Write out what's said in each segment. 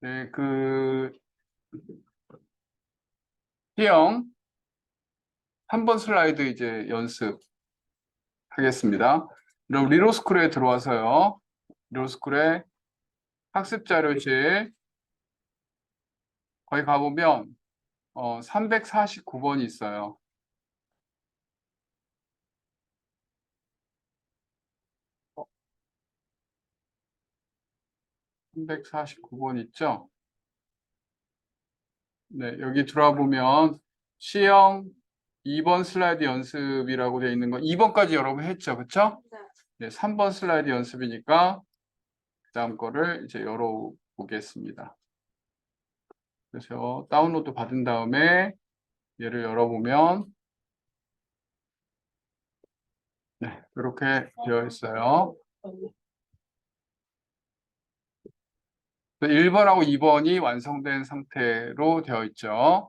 네, T형 3번 슬라이드 이제 연습하겠습니다. 그럼 리로스쿨에 들어와서요. 리로스쿨에 학습 자료실 거기 가보면 349번이 있어요. 349번 있죠? 네, 여기 들어와 보면 시형 2번 슬라이드 연습이라고 되어 있는 거 2번까지 여러분 했죠, 그쵸? 네, 3번 슬라이드 연습이니까 그 다음 거를 이제 열어보겠습니다. 그래서 다운로드 받은 다음에 얘를 열어보면 네, 이렇게 되어 있어요. 1번하고 2번이 완성된 상태로 되어 있죠.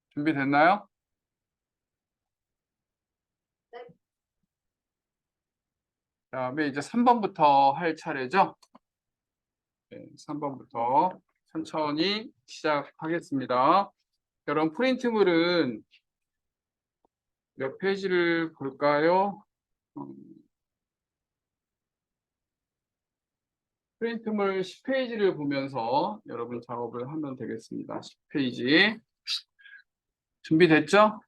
준비됐나요? 그다음에 이제 3번부터 할 차례죠. 네, 3번부터 천천히 시작하겠습니다. 여러분 프린트물은 몇 페이지를 볼까요? 프린트물 10페이지를 보면서 여러분 작업을 하면 되겠습니다. 10페이지. 준비됐죠?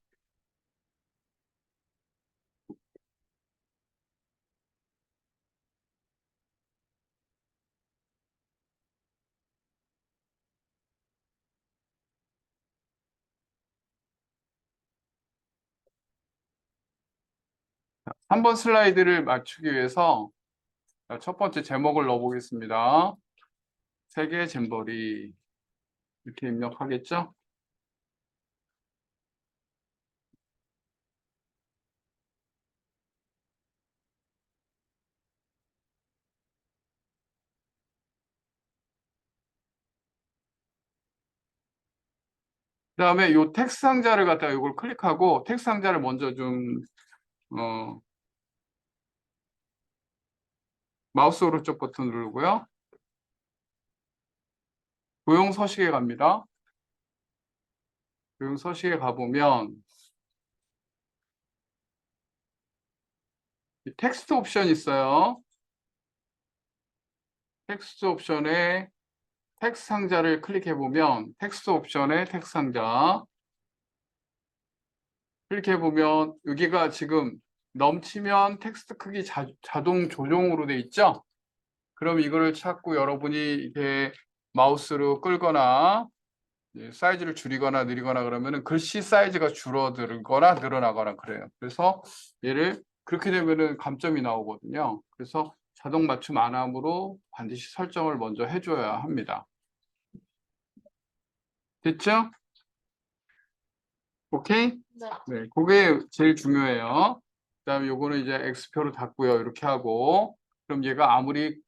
3번 슬라이드를 맞추기 위해서 첫 번째 제목을 넣어보겠습니다. 세계 잼버리 이렇게 입력하겠죠? 그 다음에 이 텍스트 상자를 갖다가 이걸 클릭하고 텍스트 상자를 먼저 좀 마우스 오른쪽 버튼 누르고요. 도형 서식에 갑니다. 도형 서식에 가보면 텍스트 옵션 있어요. 텍스트 옵션에 텍스트 상자를 클릭해보면 텍스트 옵션에 텍스트 상자 클릭해보면 여기가 지금 넘치면 텍스트 크기 자동 조정으로 돼 있죠? 그럼 이거를 찾고 여러분이 이렇게 마우스로 끌거나 사이즈를 줄이거나 늘리거나 그러면은 글씨 사이즈가 줄어들거나 늘어나거나 그래요. 그래서 얘를 그렇게 되면은 감점이 나오거든요. 그래서 자동 맞춤 안 함으로 반드시 설정을 먼저 해줘야 합니다. 됐죠? 오케이? 네, 그게 제일 중요해요. 그다음에 요거는 이제 X표로 닫고요. 이렇게 하고 그럼 얘가 아무리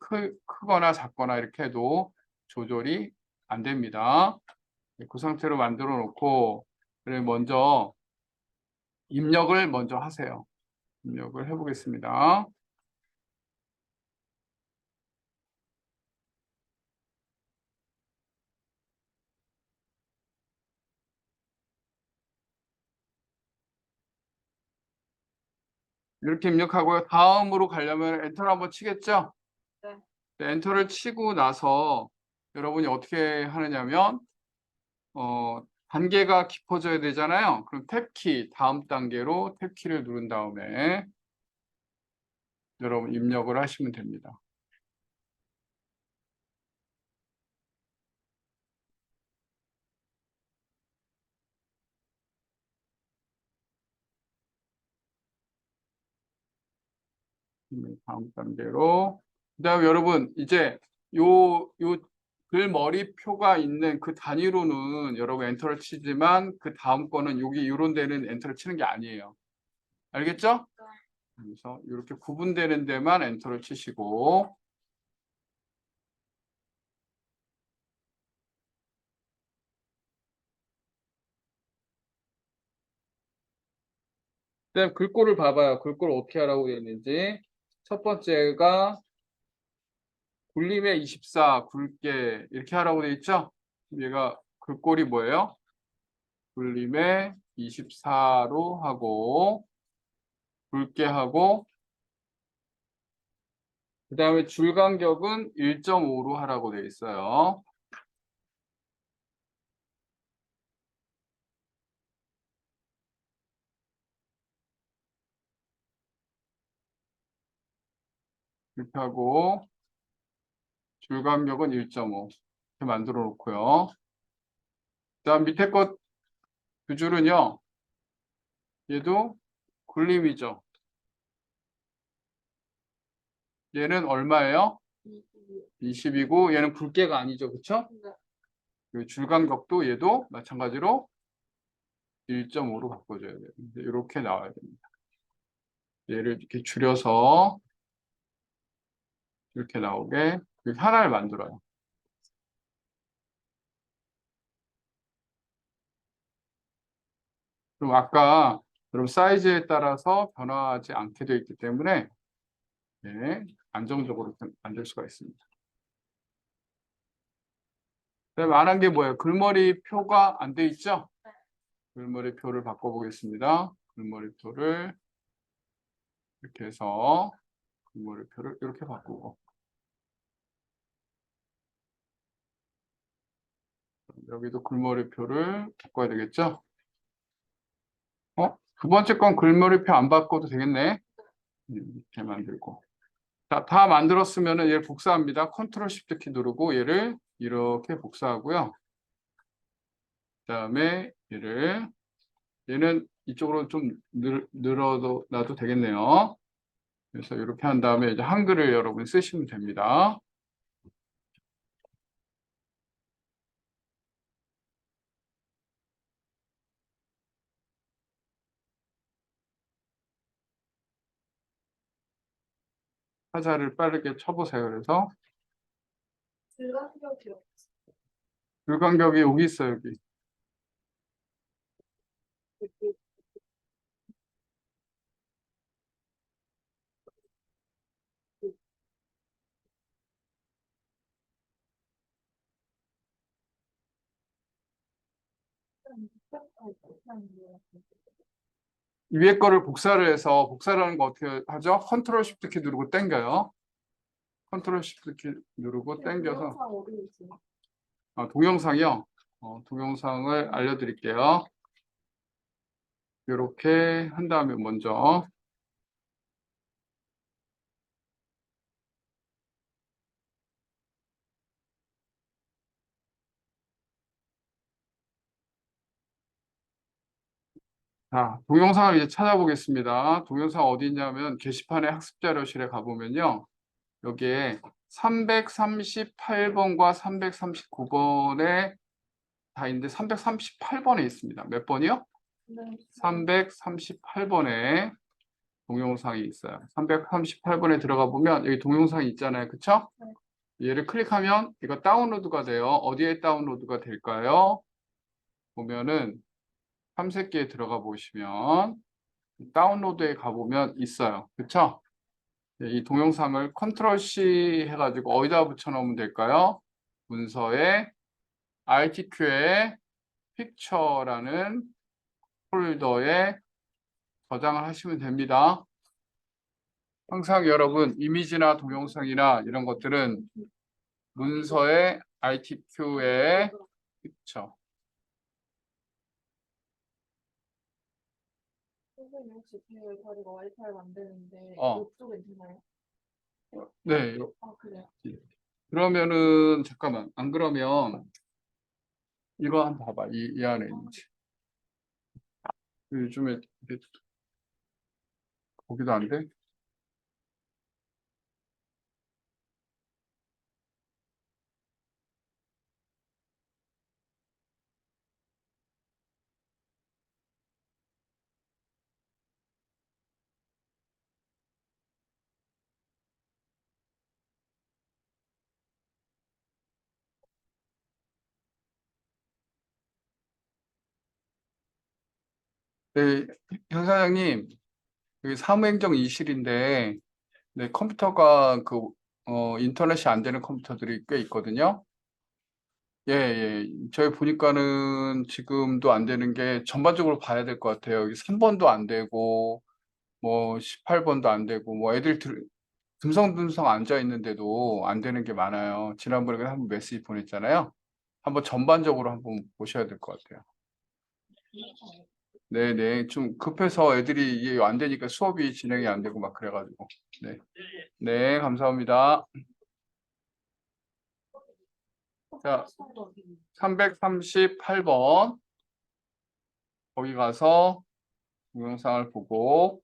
크거나 작거나 이렇게 해도 조절이 안 됩니다. 그 상태로 만들어 놓고 그래 먼저 입력을 먼저 하세요. 입력을 해보겠습니다. 이렇게 입력하고요. 다음으로 가려면 엔터를 한번 치겠죠? 네, 엔터를 치고 나서 여러분이 어떻게 하느냐면 단계가 깊어져야 되잖아요. 그럼 탭키 다음 단계로 탭키를 누른 다음에 여러분 입력을 하시면 됩니다. 다음 단계로. 그다음에 여러분 이제 요 글머리표가 있는 그 단위로는 여러분 엔터를 치지만 그 다음 거는 여기 이런 데는 엔터를 치는 게 아니에요. 알겠죠? 그래서 이렇게 구분되는 데만 엔터를 치시고 그다음 글꼴을 봐봐요. 글꼴 어떻게 하라고 되어 있는지. 첫 번째가 굴림에 24 굵게 이렇게 하라고 돼 있죠? 얘가 그 꼴이 뭐예요? 굴림에 24로 하고 굵게 하고 그 다음에 줄 간격은 1.5로 하라고 돼 있어요. 이렇게 하고 줄 간격은 1.5 이렇게 만들어 놓고요. 그 다음 밑에 것 두 줄은요. 얘도 굴림이죠. 얘는 얼마예요? 20이고 얘는 굵게가 아니죠. 그쵸? 줄 간격도 얘도 마찬가지로 1.5로 바꿔줘야 돼요. 이렇게 나와야 됩니다. 얘를 이렇게 줄여서 이렇게 나오게 이렇게 하나를 만들어요. 그럼 아까 여러분 사이즈에 따라서 변화하지 않게 되어 있기 때문에 네, 안정적으로 만들 수가 있습니다. 그다음에 안 한 게 뭐예요? 글머리 표가 안 돼 있죠? 글머리 표를 바꿔보겠습니다. 글머리 표를 이렇게 해서 글머리 표를 이렇게 바꾸고 여기도 글머리 표를 바꿔야 되겠죠? 두 번째 건 글머리표 안 바꿔도 되겠네. 이렇게 만들고. 자, 다 만들었으면 얘를 복사합니다. 컨트롤 쉬프트 키 누르고 얘를 이렇게 복사하고요. 그다음에 얘는 이쪽으로 좀 늘어도 놔도 되겠네요. 그래서 이렇게 한 다음에 이제 한글을 여러분이 쓰시면 됩니다. 화살을 빠르게 쳐보세요. 그래서 줄간격이 여기 있어요. 여기. 위에 거를 복사를 해서 복사를 하는 거 어떻게 하죠? 컨트롤 쉬프트 키 누르고 당겨요. 컨트롤 쉬프트 키 누르고 당겨서 동영상이요. 동영상을 알려드릴게요. 이렇게 한 다음에 먼저 자, 동영상을 이제 찾아보겠습니다. 동영상 어디 있냐면 게시판에 학습자료실에 가보면요. 여기에 338번과 339번에 다 있는데 338번에 있습니다. 몇 번이요? 338번에 동영상이 있어요. 338번에 들어가 보면 여기 동영상이 있잖아요. 그쵸? 얘를 클릭하면 이거 다운로드가 돼요. 어디에 다운로드가 될까요? 보면은 탐색기에 들어가 보시면 다운로드에 가보면 있어요. 그쵸? 이 동영상을 컨트롤 C 해가지고 어디다 붙여놓으면 될까요? 문서에 RTQ에 픽처라는 폴더에 저장을 하시면 됩니다. 항상 여러분 이미지나 동영상이나 이런 것들은 문서에 RTQ에 픽처. 선생님 혹시 저희가 와이파이 만드는데 어. 이쪽에 되나요? 네. 아 그래요? 그러면은 잠깐만. 안 그러면 이거 한번 봐봐. 이 안에 있는지. 요즘에 거기도 안 돼? 네, 현 사장님, 여기 사무행정 2실인데 네, 컴퓨터가 그 인터넷이 안 되는 컴퓨터들이 꽤 있거든요. 예, 예. 저희 보니까는 지금도 안 되는 게 전반적으로 봐야 될 것 같아요. 여기 3번도 안 되고, 뭐 18번도 안 되고, 뭐 애들 듬성듬성 앉아 있는데도 안 되는 게 많아요. 지난번에 한번 메시지 보냈잖아요. 한번 전반적으로 한번 보셔야 될 것 같아요. 네네. 좀 급해서 애들이 이게 안 되니까 수업이 진행이 안 되고 막 그래가지고. 네. 네, 감사합니다. 자, 338번. 거기 가서 동영상을 보고,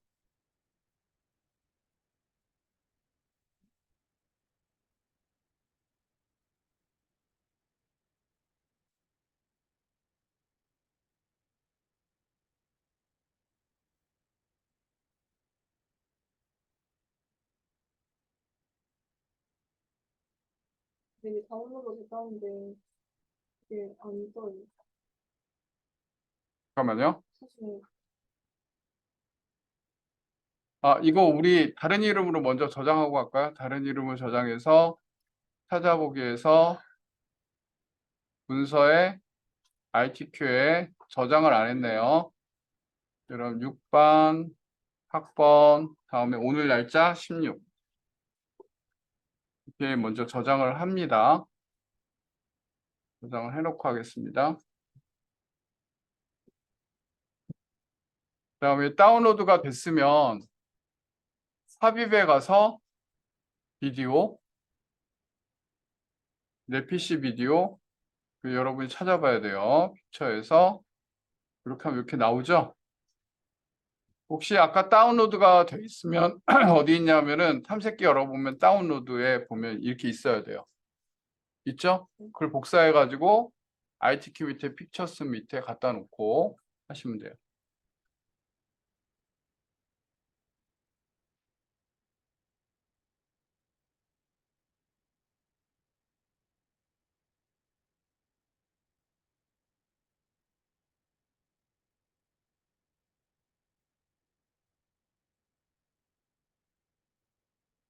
되게 다운로드 됐다는데 이게 안 떠요. 잠깐만요. 사실 이거 우리 다른 이름으로 먼저 저장하고 갈까요? 다른 이름을 저장해서 찾아보기에서 문서에 ITQ에 저장을 안 했네요. 그럼 6번 학번 다음에 오늘 날짜 16 이렇게 먼저 저장을 합니다. 저장을 해놓고 하겠습니다. 그다음에 다운로드가 됐으면 삽입에 가서 비디오, 내 PC 비디오 여러분이 찾아봐야 돼요. 픽처에서 이렇게 하면 이렇게 나오죠. 혹시 아까 다운로드가 돼 있으면 어디 있냐면은 탐색기 열어보면 다운로드에 보면 이렇게 있어야 돼요. 있죠? 그걸 복사해 가지고 ITQ 밑에 픽처스 밑에 갖다 놓고 하시면 돼요.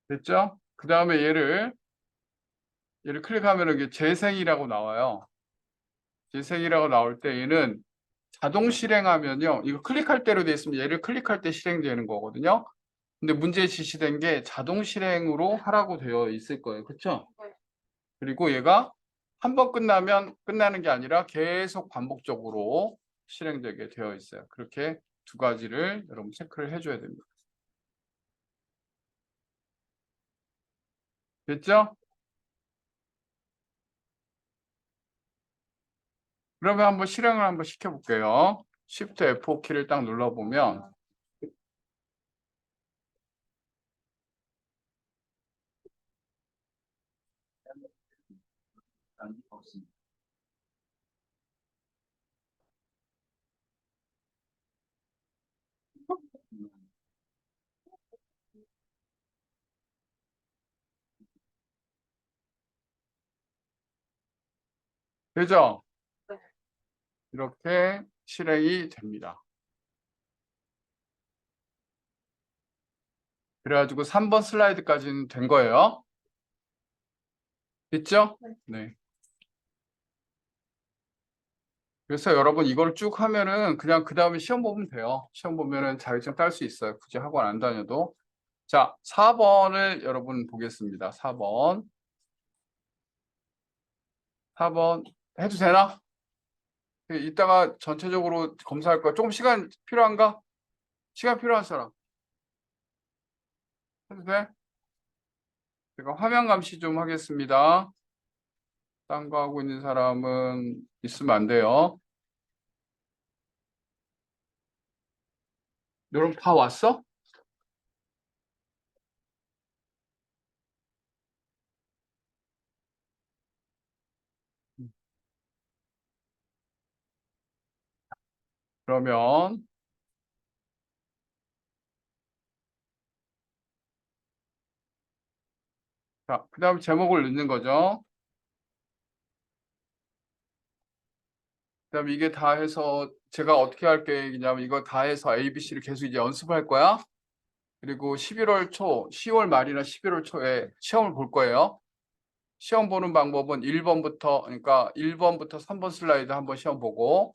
됐죠? 그 다음에 얘를 클릭하면 이게 재생이라고 나와요. 재생이라고 나올 때 얘는 자동 실행하면요. 이거 클릭할 대로 돼 있으면 얘를 클릭할 때 실행되는 거거든요. 근데 문제에 지시된 게 자동 실행으로 하라고 되어 있을 거예요. 그렇죠? 네. 그리고 얘가 한 번 끝나면 끝나는 게 아니라 계속 반복적으로 실행되게 되어 있어요. 그렇게 두 가지를 여러분 체크를 해줘야 됩니다. 됐죠? 그러면 한번 실행을 한번 시켜볼게요. Shift F5키를 딱 눌러보면 되죠? 네. 이렇게 실행이 됩니다. 그래가지고 3번 슬라이드까지는 된 거예요. 됐죠? 네. 네. 그래서 여러분 이걸 쭉 하면은 그냥 그 다음에 시험 보면 돼요. 시험 보면은 자격증 딸 수 있어요. 굳이 학원 안 다녀도. 자, 4번을 여러분 보겠습니다. 4번. 4번 해도 되나? 이따가 전체적으로 검사할 거야. 조금 시간 필요한가? 시간 필요한 사람. 해도 돼? 제가 화면 감시 좀 하겠습니다. 딴 거 하고 있는 사람은 있으면 안 돼요. 여러분 다 왔어? 그러면 자, 그다음 제목을 넣는 거죠. 그다음 이게 다 해서 제가 어떻게 할 계획이냐면 이거 다 해서 ABC를 계속 이제 연습할 거야. 그리고 11월 초, 10월 말이나 11월 초에 시험을 볼 거예요. 시험 보는 방법은 1번부터, 그러니까 1번부터 3번 슬라이드 한번 시험 보고,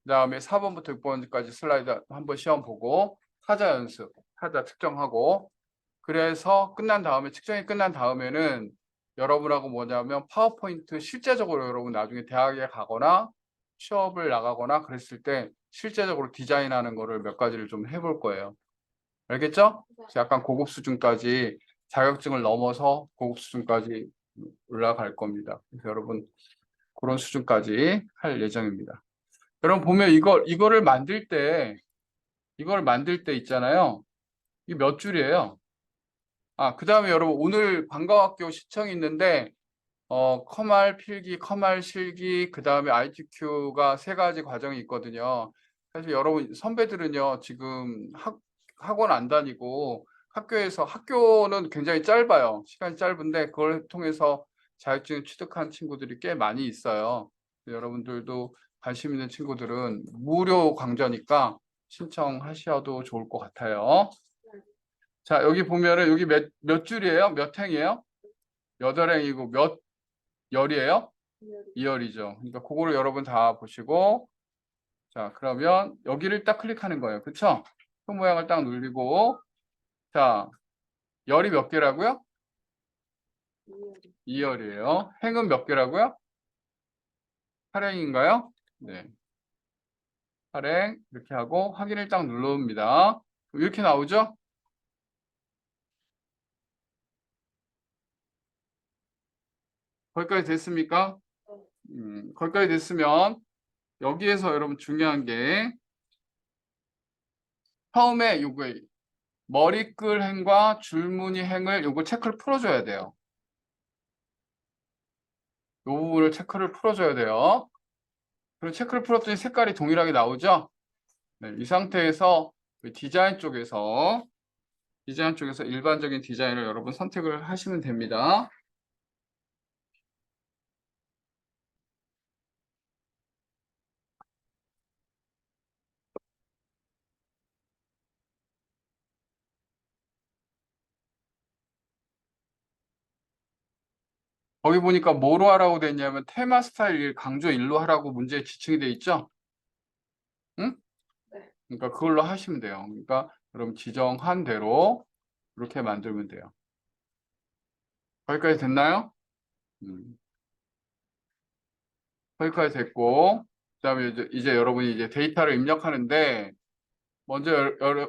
그다음에 4번부터 6번까지 슬라이드 한번 시험 보고, 타자 연습, 타자 측정하고, 그래서 끝난 다음에, 측정이 끝난 다음에는 여러분하고 뭐냐면 파워포인트 실제적으로 여러분 나중에 대학에 가거나 취업을 나가거나 그랬을 때 실제적으로 디자인하는 거를 몇 가지를 좀 해볼 거예요. 알겠죠? 그래서 약간 고급 수준까지 자격증을 넘어서 고급 수준까지 올라갈 겁니다. 그래서 여러분 그런 수준까지 할 예정입니다. 여러분 보면 이거를 만들 때 있잖아요. 이게 몇 줄이에요? 그 다음에 여러분 오늘 방과학교 시청이 있는데 커말 필기, 커말 실기, 그 다음에 ITQ가 세 가지 과정이 있거든요. 사실 여러분 선배들은요 지금 학원 안 다니고 학교는 굉장히 짧아요. 시간이 짧은데 그걸 통해서 자격증 취득한 친구들이 꽤 많이 있어요. 여러분들도 관심 있는 친구들은 무료 강좌니까 신청하셔도 좋을 것 같아요. 자, 여기 보면은 여기 몇 줄이에요? 몇 행이에요? 8행이고 몇 열이에요? 2열이죠. 그러니까 그거를 여러분 다 보시고 자, 그러면 여기를 딱 클릭하는 거예요. 그쵸? 표 모양을 딱 누르고 자, 열이 몇 개라고요? 2열이에요. 행은 몇 개라고요? 8행인가요? 네. 8행 이렇게 하고 확인을 딱 누릅니다. 이렇게 나오죠? 거기까지 됐습니까? 거기까지 됐으면 여기에서 여러분 중요한 게 처음에 요거 머리끌 행과 줄무늬 행을 요거 체크를 풀어줘야 돼요. 요 부분을 체크를 풀어줘야 돼요. 그리고 체크를 풀었더니 색깔이 동일하게 나오죠? 네, 이 상태에서 디자인 쪽에서 일반적인 디자인을 여러분 선택을 하시면 됩니다. 거기 보니까 뭐로 하라고 돼 있냐면 테마 스타일 강조 1로 하라고 문제에 지칭이 돼 있죠? 응? 네. 그러니까 그걸로 하시면 돼요. 그러니까 여러분 지정한 대로 이렇게 만들면 돼요. 거기까지 됐나요? 거기까지 됐고 그다음에 이제 여러분이 이제 데이터를 입력하는데 먼저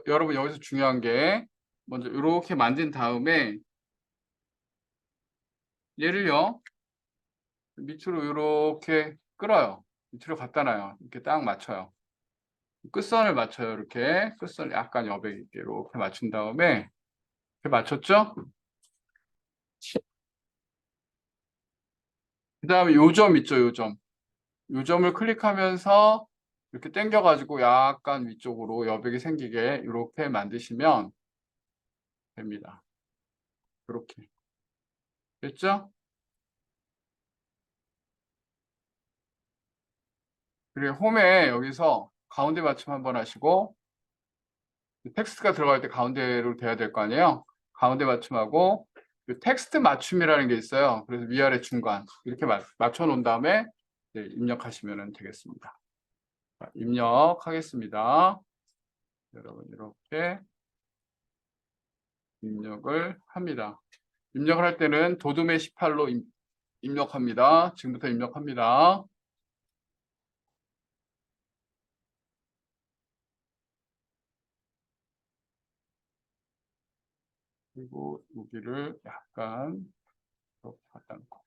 여러분 여기서 중요한 게 먼저 이렇게 만든 다음에 얘를요 밑으로 이렇게 끌어요. 밑으로 갖다 놔요. 이렇게 딱 맞춰요. 끝선을 맞춰요. 이렇게 끝선을 약간 여백 있게 이렇게 맞춘 다음에 이렇게 맞췄죠? 그 다음에 요점 있죠, 요점. 요점을 클릭하면서 이렇게 당겨가지고 약간 위쪽으로 여백이 생기게 이렇게 만드시면 됩니다. 이렇게. 됐죠? 그리고 홈에 여기서 가운데 맞춤 한번 하시고 텍스트가 들어갈 때 가운데로 돼야 될 거 아니에요? 가운데 맞춤하고 텍스트 맞춤이라는 게 있어요. 그래서 위아래 중간 이렇게 맞춰 놓은 다음에 입력하시면 되겠습니다. 자, 입력하겠습니다. 여러분 이렇게 입력을 합니다. 입력을 할 때는 도둠의 18로 입력합니다. 지금부터 입력합니다. 그리고 여기를 약간 이렇게 갖다 놓고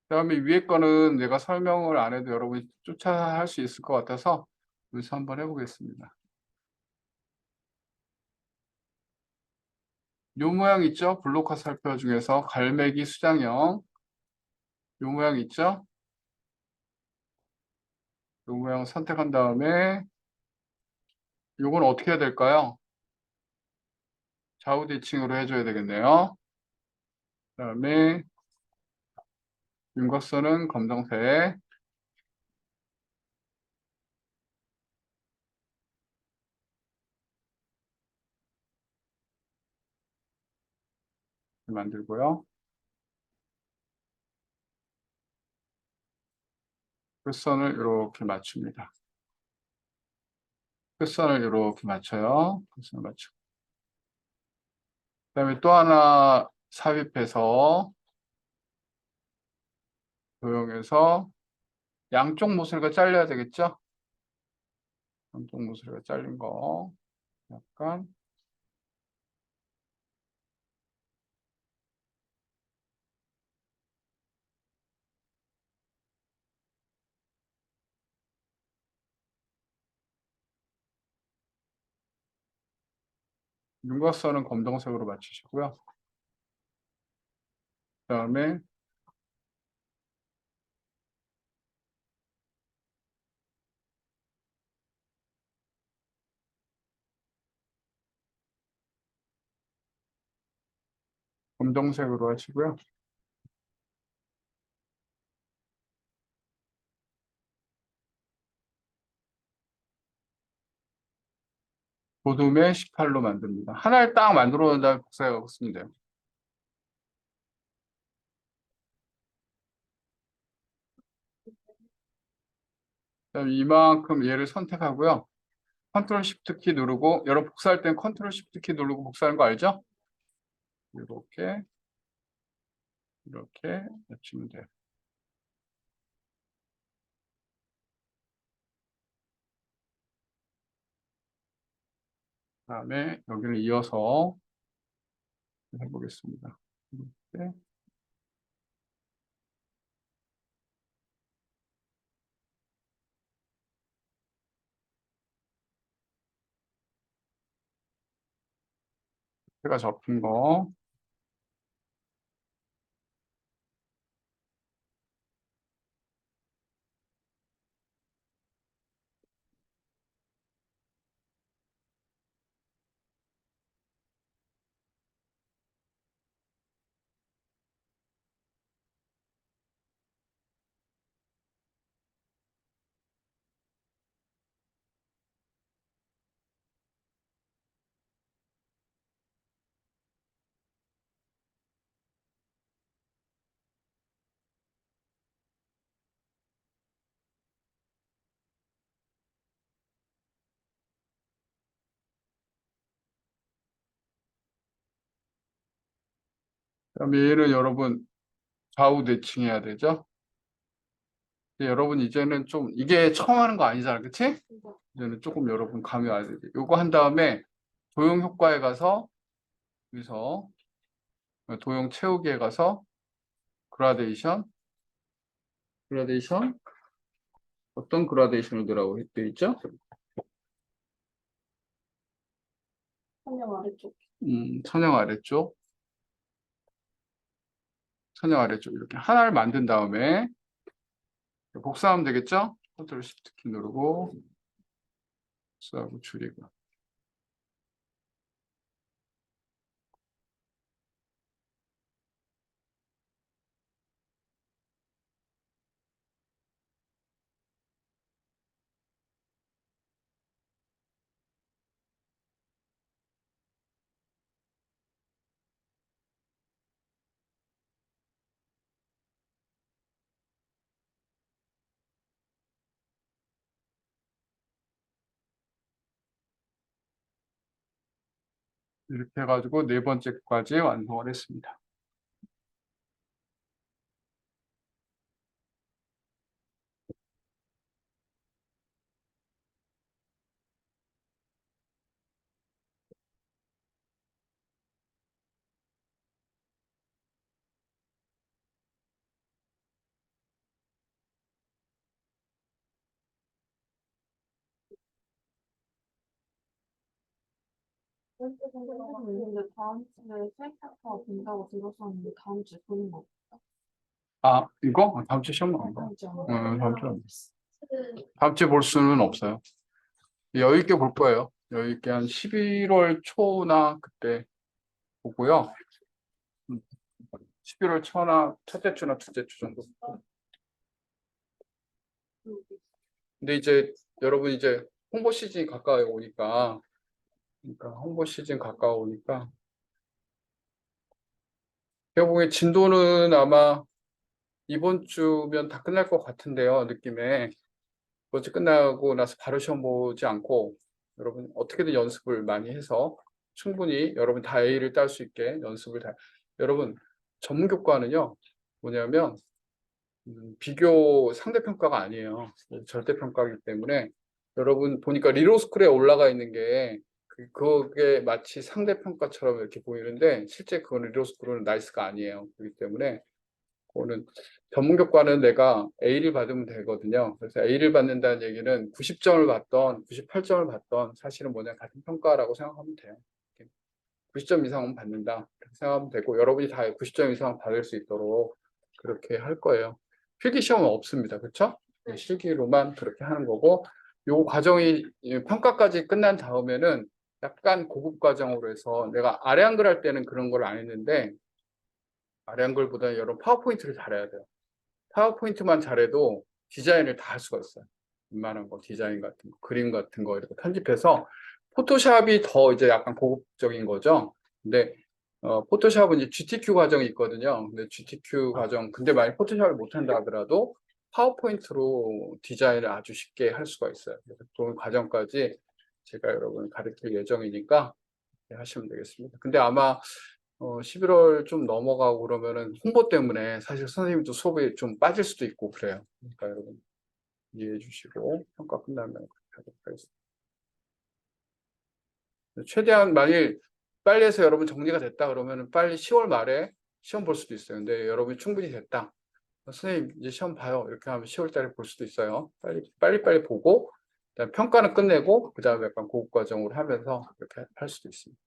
그다음에 위에 거는 내가 설명을 안 해도 여러분이 쫓아 할 수 있을 것 같아서 여기서 한번 해보겠습니다. 요 모양 있죠? 블록 화살표 중에서 갈매기 수장형 요 모양 있죠? 요 모양 선택한 다음에 요건 어떻게 해야 될까요? 좌우 대칭으로 해줘야 되겠네요. 그다음에 윤곽선은 검정색. 만들고요. 끝선을 이렇게 맞춥니다. 끝선을 이렇게 맞춰요. 끝선을 맞추고. 그다음에 또 하나 삽입해서 도형에서 양쪽 모서리가 잘려야 되겠죠? 양쪽 모서리가 잘린 거 약간 윤곽선은 검정색으로 맞추시고요. 그다음에 검정색으로 하시고요. 도둠에 18로 만듭니다. 하나를 딱 만들어 놓은 다음에 복사해 쓰면 돼요. 그다음에 이만큼 얘를 선택하고요. 컨트롤 시프트 키 누르고 여러분 복사할 땐 컨트롤 시프트 키 누르고 복사하는 거 알죠? 이렇게 맞추면 돼요. 그다음에 여기를 이어서 해보겠습니다. 이렇게 해가 접힌 거 그다음에 얘를 여러분 좌우 대칭해야 되죠? 근데 여러분 이제는 좀 이게 처음 하는 거 아니잖아, 그치? 이제는 조금 여러분 감이 와야 돼. 요거 한 다음에 도형 효과에 가서 여기서 도형 채우기에 가서 그라데이션 어떤 그라데이션을 넣으라고 되어 있죠? 선명 아래쪽. 천영 아래쪽 천영 아래쪽 이렇게 하나를 만든 다음에 복사하면 되겠죠? 컨트롤 시프트 키 누르고 복사하고 줄이고 이렇게 해가지고 네 번째까지 완성을 했습니다. 근데 다음 주에 수행평가 본다고 들었었는데 다음 주에 보는 거 아, 이거? 다음 주 시험 나온 거? 다음 주에 안 다음 주 안 됐어. 다음 주에 볼 수는 없어요. 여유 있게 볼 거예요. 여유 있게 한 11월 초나 그때 보고요. 11월 초나 첫째 주나 둘째 주 정도. 근데 이제 여러분 이제 홍보 시즌이 가까이 오니까 그러니까 홍보 시즌 가까우니까 제가 보기엔 진도는 아마 이번 주면 다 끝날 것 같은데요. 느낌에 이번 주 끝나고 나서 바로 시험 보지 않고 여러분 어떻게든 연습을 많이 해서 충분히 여러분 다 A를 딸 수 있게 연습을 다 여러분 전문교과는요 뭐냐면 비교 상대평가가 아니에요. 절대평가이기 때문에 여러분 보니까 리로스쿨에 올라가 있는 게 그게 마치 상대평가처럼 이렇게 보이는데 실제 그건 리로스쿨은 나이스가 아니에요. 그렇기 때문에 그거는 전문교과는 내가 A를 받으면 되거든요. 그래서 A를 받는다는 얘기는 90점을 받던 98점을 받던 사실은 뭐냐 같은 평가라고 생각하면 돼요. 90점 이상은 받는다 그렇게 생각하면 되고 여러분이 다 90점 이상 받을 수 있도록 그렇게 할 거예요. 필기 시험은 없습니다. 그렇죠? 실기로만 그렇게 하는 거고 요 과정이 평가까지 끝난 다음에는 약간 고급 과정으로 해서 내가 아래 한글 할 때는 그런 걸 안 했는데 아래 한글보다 여러분 파워포인트를 잘해야 돼요. 파워포인트만 잘해도 디자인을 다 할 수가 있어요. 웬만한 거 디자인 같은 거 그림 같은 거 이렇게 편집해서 포토샵이 더 이제 약간 고급적인 거죠. 근데 포토샵은 이제 GTQ 과정이 있거든요. 근데 GTQ 과정 근데 만약 포토샵을 못한다 하더라도 파워포인트로 디자인을 아주 쉽게 할 수가 있어요. 그래서 그 과정까지 제가 여러분 가르칠 예정이니까 하시면 되겠습니다. 근데 아마 11월 좀 넘어가고 그러면은 홍보 때문에 사실 선생님도 수업이 좀 빠질 수도 있고 그래요. 그러니까 여러분 이해해 주시고 평가 끝나면 그렇게 하도록 하겠습니다. 최대한 만일 빨리 해서 여러분 정리가 됐다 그러면 빨리 10월 말에 시험 볼 수도 있어요. 근데 여러분이 충분히 됐다. 선생님 이제 시험 봐요. 이렇게 하면 10월 달에 볼 수도 있어요. 빨리 보고 그다음 평가는 끝내고 그다음에 약간 고급 과정으로 하면서 이렇게 할 수도 있습니다.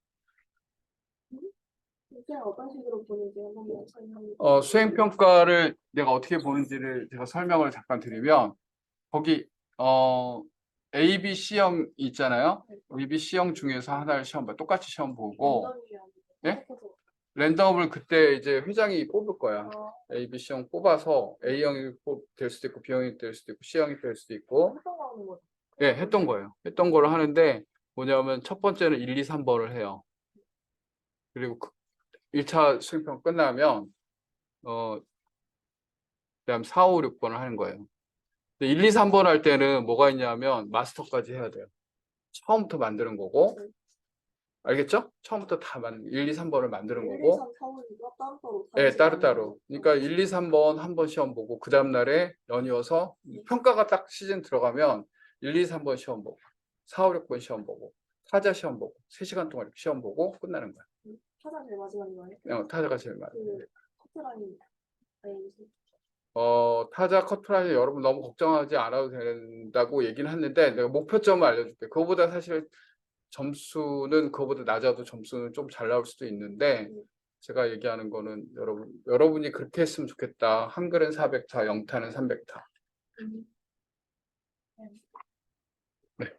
이제 어떤 식으로 보는지 한번 설명해 수행 평가를 내가 어떻게 보는지를 제가 설명을 잠깐 드리면 거기 A, B, C형 있잖아요. A, B, C형 중에서 하나를 시험 봐. 똑같이 시험 보고 예? 랜덤을 그때 이제 회장이 뽑을 거야. A, B, C형 뽑아서 A형이 될 수도 있고 B형이 될 수도 있고 C형이 될 수도 있고 예, 했던 거예요. 했던 거를 하는데 뭐냐면 첫 번째는 1, 2, 3번을 해요. 그리고 1차 수행평 끝나면 그다음 4, 5, 6번을 하는 거예요. 1, 2, 3번 할 때는 뭐가 있냐면 마스터까지 해야 돼요. 처음부터 만드는 거고 알겠죠? 처음부터 다 1, 2, 3번을 만드는 거고 네, 따로따로. 그러니까 1, 2, 3번 한 번 시험 보고 그 다음날에 연이어서 평가가 딱 시즌 들어가면 1, 2, 3번 시험 보고 4, 5, 6번 시험 보고 타자 시험 보고 3시간 동안 이렇게 시험 보고 끝나는 거야. 타자 제일 마지막인가요? 타자가 제일 많아요. 커트라인 타자 커트라인 여러분 너무 걱정하지 않아도 된다고 얘기는 했는데 내가 목표점을 알려줄게. 그거보다 사실 점수는 그거보다 낮아도 점수는 좀 잘 나올 수도 있는데 제가 얘기하는 거는 여러분이 그렇게 했으면 좋겠다. 한글은 400타, 영타는 300타. 네.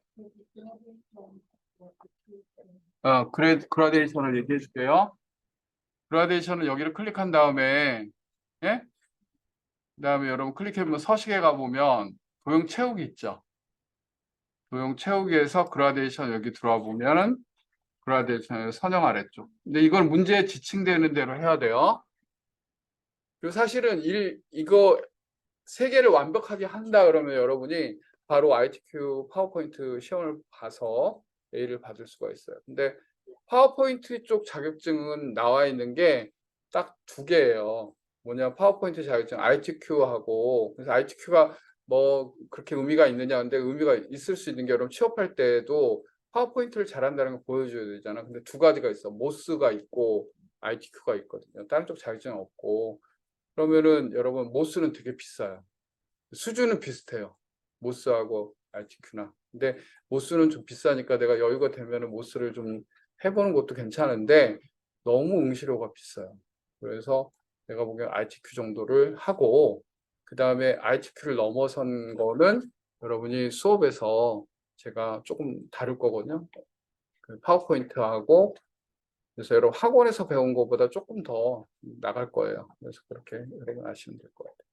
그라데이션을 얘기해 줄게요. 그라데이션은 여기를 클릭한 다음에 예? 그다음에 여러분 클릭해보면 서식에 가보면 도형 채우기 있죠. 도형 채우기에서 그라데이션 여기 들어와 보면은 그라데이션의 선형 아래쪽. 근데 이건 문제에 지칭되는 대로 해야 돼요. 그리고 사실은 이거 세 개를 완벽하게 한다 그러면 여러분이 바로 ITQ 파워포인트 시험을 봐서 A를 받을 수가 있어요. 근데 파워포인트 쪽 자격증은 나와 있는 게 딱 2개예요. 뭐냐 파워포인트 자격증 ITQ하고 그래서 ITQ가 뭐 그렇게 의미가 있느냐 근데 의미가 있을 수 있는 게 여러분 취업할 때도 파워포인트를 잘한다는 걸 보여줘야 되잖아. 근데 2가지가 있어. 모스가 있고 ITQ가 있거든요. 다른 쪽 자격증은 없고 그러면은 여러분 모스는 되게 비싸요. 수준은 비슷해요. 모스하고 RTQ나. 근데 모스는 좀 비싸니까 내가 여유가 되면은 모스를 좀 해보는 것도 괜찮은데 너무 응시료가 비싸요. 그래서 내가 보기엔 RTQ 정도를 하고 그 다음에 RTQ를 넘어선 거는 여러분이 수업에서 제가 조금 다룰 거거든요. 그 파워포인트하고 그래서 여러분 학원에서 배운 것보다 조금 더 나갈 거예요. 그래서 그렇게 여러분 아시면 될 것 같아요.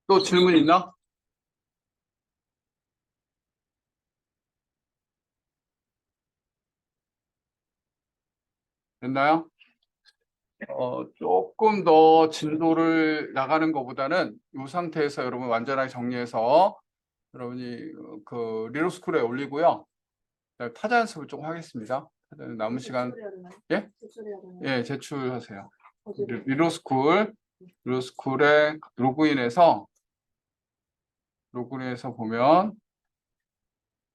또 질문 있나? 됐나요? 조금 더 진도를 나가는 것보다는 이 상태에서 여러분 완전하게 정리해서 여러분이 그 리로스쿨에 올리고요. 타자 연습을 조금 하겠습니다. 타자는 남은 시간 예? 예, 제출하세요. 리로스쿨에 로그인해서 보면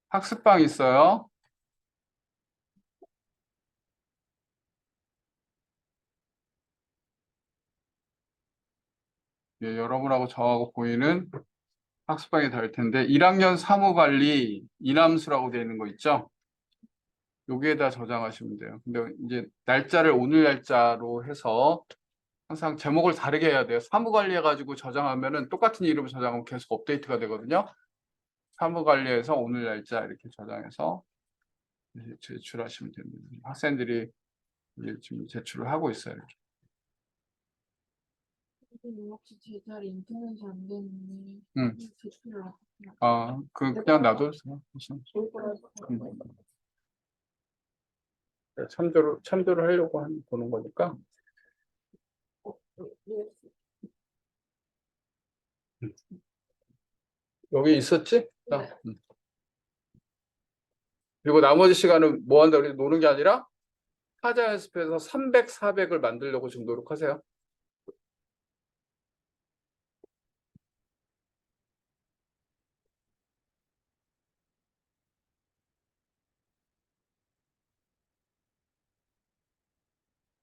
학습방 있어요. 예, 여러분하고 저하고 보이는 학습방이 될 텐데 1학년 사무관리 이남수라고 되어 있는 거 있죠? 여기에다 저장하시면 돼요. 근데 이제 날짜를 오늘 날짜로 해서 항상 제목을 다르게 해야 돼요. 사무관리 해가지고 저장하면은 똑같은 이름을 저장하면 계속 업데이트가 되거든요. 사무관리에서 오늘 날짜 이렇게 저장해서 이제 제출하시면 됩니다. 학생들이 이제 지금 제출을 하고 있어요. 이렇게. 혹시 제 자리 인터넷이 안 되는데 응. 제출을 어떻게 해요? 그냥 놔둬주세요. 참조를 하려고 보는 거니까. 여기 있었지? 네. 그리고 나머지 시간은 뭐 한다 그래? 노는 게 아니라 타자 연습해서 300, 400을 만들려고 지금 노력하세요.